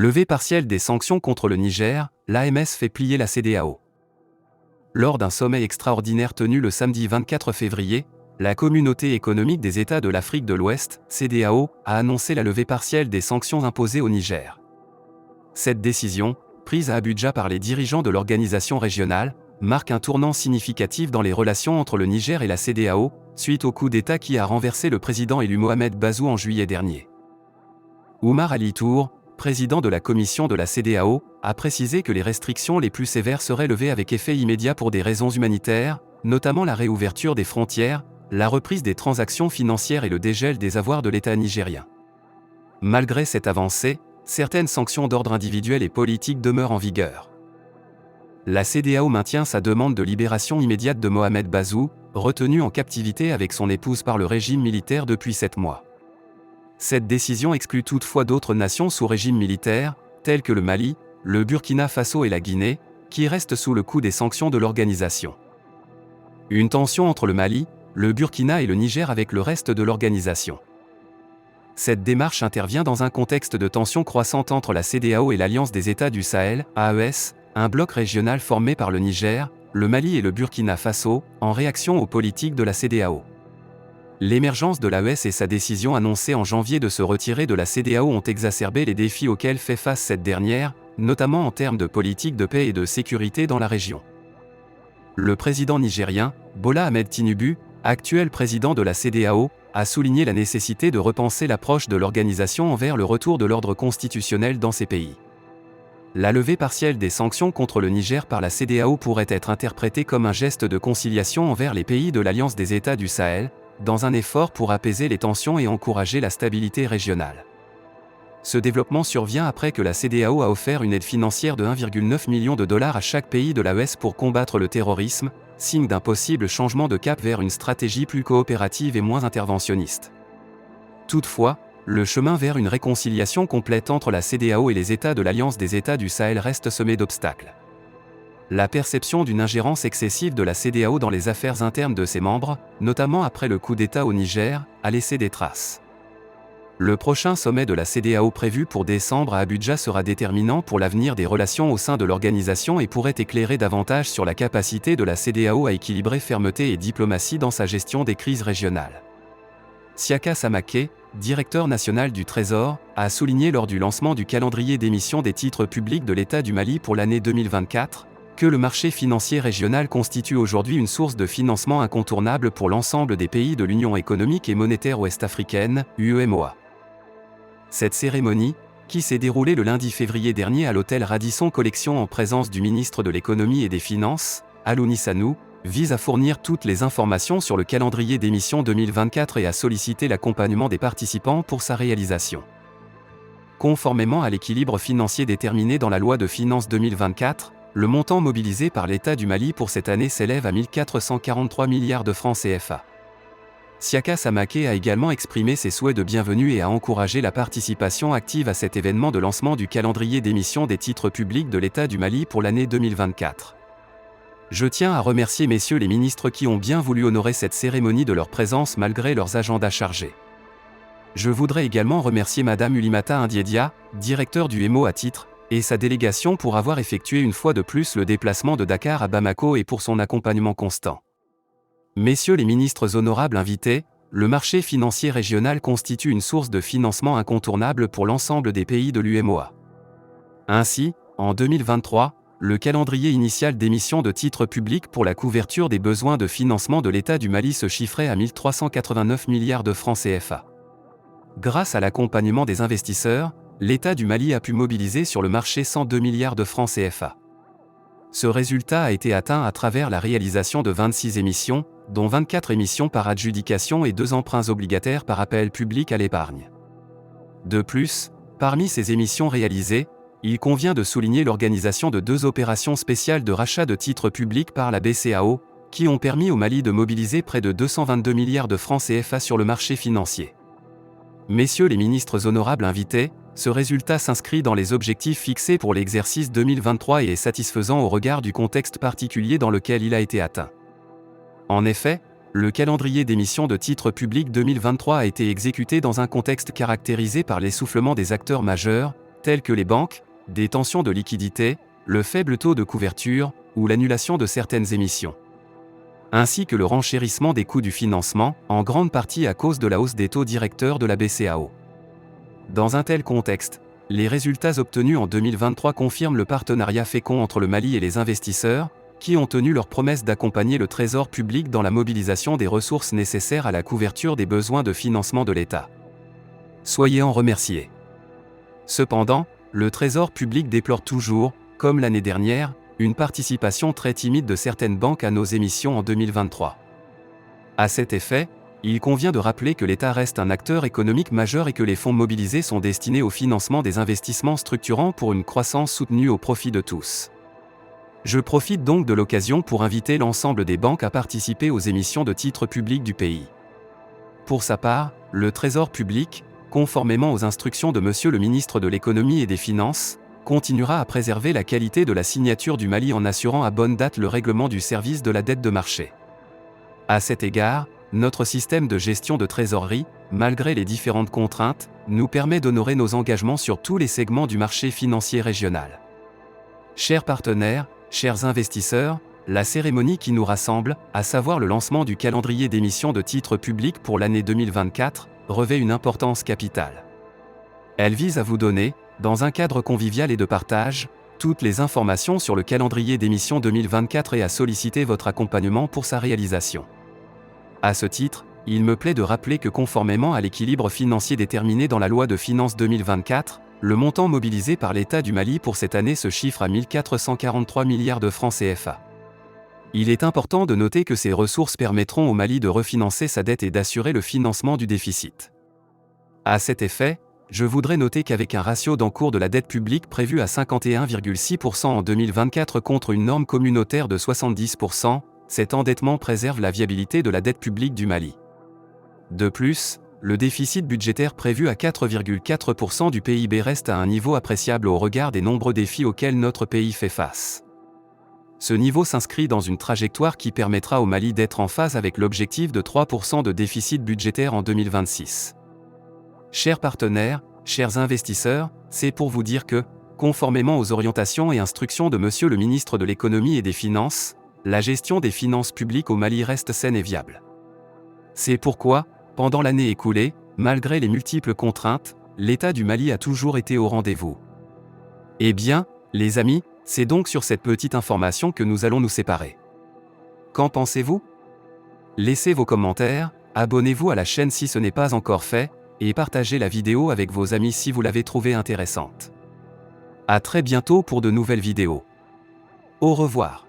Levée partielle des sanctions contre le Niger, l'AMS fait plier la CEDEAO. Lors d'un sommet extraordinaire tenu le samedi 24 février, la Communauté économique des États de l'Afrique de l'Ouest, CEDEAO, a annoncé la levée partielle des sanctions imposées au Niger. Cette décision, prise à Abuja par les dirigeants de l'organisation régionale, marque un tournant significatif dans les relations entre le Niger et la CEDEAO, suite au coup d'État qui a renversé le président élu Mohamed Bazoum en juillet dernier. Oumar Ali Tour, président de la commission de la CEDEAO, a précisé que les restrictions les plus sévères seraient levées avec effet immédiat pour des raisons humanitaires, notamment la réouverture des frontières, la reprise des transactions financières et le dégel des avoirs de l'État nigérien. Malgré cette avancée, certaines sanctions d'ordre individuel et politique demeurent en vigueur. La CEDEAO maintient sa demande de libération immédiate de Mohamed Bazoum, retenu en captivité avec son épouse par le régime militaire depuis 7 mois. Cette décision exclut toutefois d'autres nations sous régime militaire, telles que le Mali, le Burkina Faso et la Guinée, qui restent sous le coup des sanctions de l'organisation. Une tension entre le Mali, le Burkina et le Niger avec le reste de l'organisation. Cette démarche intervient dans un contexte de tension croissante entre la CEDEAO et l'Alliance des États du Sahel, AES, un bloc régional formé par le Niger, le Mali et le Burkina Faso, en réaction aux politiques de la CEDEAO. L'émergence de l'AES et sa décision annoncée en janvier de se retirer de la CEDEAO ont exacerbé les défis auxquels fait face cette dernière, notamment en termes de politique de paix et de sécurité dans la région. Le président nigérien, Bola Ahmed Tinubu, actuel président de la CEDEAO, a souligné la nécessité de repenser l'approche de l'organisation envers le retour de l'ordre constitutionnel dans ces pays. La levée partielle des sanctions contre le Niger par la CEDEAO pourrait être interprétée comme un geste de conciliation envers les pays de l'Alliance des États du Sahel, dans un effort pour apaiser les tensions et encourager la stabilité régionale. Ce développement survient après que la CEDEAO a offert une aide financière de 1,9 million de dollars à chaque pays de l'AES pour combattre le terrorisme, signe d'un possible changement de cap vers une stratégie plus coopérative et moins interventionniste. Toutefois, le chemin vers une réconciliation complète entre la CEDEAO et les États de l'Alliance des États du Sahel reste semé d'obstacles. La perception d'une ingérence excessive de la CEDEAO dans les affaires internes de ses membres, notamment après le coup d'État au Niger, a laissé des traces. Le prochain sommet de la CEDEAO prévu pour décembre à Abuja sera déterminant pour l'avenir des relations au sein de l'organisation et pourrait éclairer davantage sur la capacité de la CEDEAO à équilibrer fermeté et diplomatie dans sa gestion des crises régionales. Siaka Samake, directeur national du Trésor, a souligné lors du lancement du calendrier d'émission des titres publics de l'État du Mali pour l'année 2024, que le marché financier régional constitue aujourd'hui une source de financement incontournable pour l'ensemble des pays de l'Union économique et monétaire ouest-africaine, UEMOA. Cette cérémonie, qui s'est déroulée le lundi février dernier à l'hôtel Radisson Collection en présence du ministre de l'Économie et des Finances, Alouni Sanou, vise à fournir toutes les informations sur le calendrier d'émission 2024 et à solliciter l'accompagnement des participants pour sa réalisation. Conformément à l'équilibre financier déterminé dans la loi de finances 2024, le montant mobilisé par l'État du Mali pour cette année s'élève à 1 443 milliards de francs CFA. Siaka Samake a également exprimé ses souhaits de bienvenue et a encouragé la participation active à cet événement de lancement du calendrier d'émission des titres publics de l'État du Mali pour l'année 2024. Je tiens à remercier messieurs les ministres qui ont bien voulu honorer cette cérémonie de leur présence malgré leurs agendas chargés. Je voudrais également remercier Madame Ulimata Indiedia, directeur du MO à titre, et sa délégation pour avoir effectué une fois de plus le déplacement de Dakar à Bamako et pour son accompagnement constant. Messieurs les ministres honorables invités, le marché financier régional constitue une source de financement incontournable pour l'ensemble des pays de l'UEMOA. Ainsi, en 2023, le calendrier initial d'émission de titres publics pour la couverture des besoins de financement de l'État du Mali se chiffrait à 1 389 milliards de francs CFA. Grâce à l'accompagnement des investisseurs, l'État du Mali a pu mobiliser sur le marché 102 milliards de francs CFA. Ce résultat a été atteint à travers la réalisation de 26 émissions, dont 24 émissions par adjudication et 2 emprunts obligataires par appel public à l'épargne. De plus, parmi ces émissions réalisées, il convient de souligner l'organisation de 2 opérations spéciales de rachat de titres publics par la BCAO, qui ont permis au Mali de mobiliser près de 222 milliards de francs CFA sur le marché financier. Messieurs les ministres honorables invités, ce résultat s'inscrit dans les objectifs fixés pour l'exercice 2023 et est satisfaisant au regard du contexte particulier dans lequel il a été atteint. En effet, le calendrier d'émission de titres publics 2023 a été exécuté dans un contexte caractérisé par l'essoufflement des acteurs majeurs, tels que les banques, des tensions de liquidité, le faible taux de couverture ou l'annulation de certaines émissions, ainsi que le renchérissement des coûts du financement, en grande partie à cause de la hausse des taux directeurs de la BCEAO. Dans un tel contexte, les résultats obtenus en 2023 confirment le partenariat fécond entre le Mali et les investisseurs, qui ont tenu leur promesse d'accompagner le Trésor public dans la mobilisation des ressources nécessaires à la couverture des besoins de financement de l'État. Soyez en remerciés. Cependant, le Trésor public déplore toujours, comme l'année dernière, une participation très timide de certaines banques à nos émissions en 2023. À cet effet, il convient de rappeler que l'État reste un acteur économique majeur et que les fonds mobilisés sont destinés au financement des investissements structurants pour une croissance soutenue au profit de tous. Je profite donc de l'occasion pour inviter l'ensemble des banques à participer aux émissions de titres publics du pays. Pour sa part, le Trésor public, conformément aux instructions de Monsieur le ministre de l'Économie et des Finances, continuera à préserver la qualité de la signature du Mali en assurant à bonne date le règlement du service de la dette de marché. À cet égard, notre système de gestion de trésorerie, malgré les différentes contraintes, nous permet d'honorer nos engagements sur tous les segments du marché financier régional. Chers partenaires, chers investisseurs, la cérémonie qui nous rassemble, à savoir le lancement du calendrier d'émission de titres publics pour l'année 2024, revêt une importance capitale. Elle vise à vous donner, dans un cadre convivial et de partage, toutes les informations sur le calendrier d'émission 2024 et à solliciter votre accompagnement pour sa réalisation. À ce titre, il me plaît de rappeler que conformément à l'équilibre financier déterminé dans la loi de finances 2024, le montant mobilisé par l'État du Mali pour cette année se chiffre à 1443 milliards de francs CFA. Il est important de noter que ces ressources permettront au Mali de refinancer sa dette et d'assurer le financement du déficit. À cet effet, je voudrais noter qu'avec un ratio d'encours de la dette publique prévu à 51,6% en 2024 contre une norme communautaire de 70%, cet endettement préserve la viabilité de la dette publique du Mali. De plus, le déficit budgétaire prévu à 4,4% du PIB reste à un niveau appréciable au regard des nombreux défis auxquels notre pays fait face. Ce niveau s'inscrit dans une trajectoire qui permettra au Mali d'être en phase avec l'objectif de 3% de déficit budgétaire en 2026. Chers partenaires, chers investisseurs, c'est pour vous dire que, conformément aux orientations et instructions de Monsieur le ministre de l'Économie et des Finances, la gestion des finances publiques au Mali reste saine et viable. C'est pourquoi, pendant l'année écoulée, malgré les multiples contraintes, l'État du Mali a toujours été au rendez-vous. Eh bien, les amis, c'est donc sur cette petite information que nous allons nous séparer. Qu'en pensez-vous ? Laissez vos commentaires, abonnez-vous à la chaîne si ce n'est pas encore fait, et partagez la vidéo avec vos amis si vous l'avez trouvée intéressante. À très bientôt pour de nouvelles vidéos. Au revoir.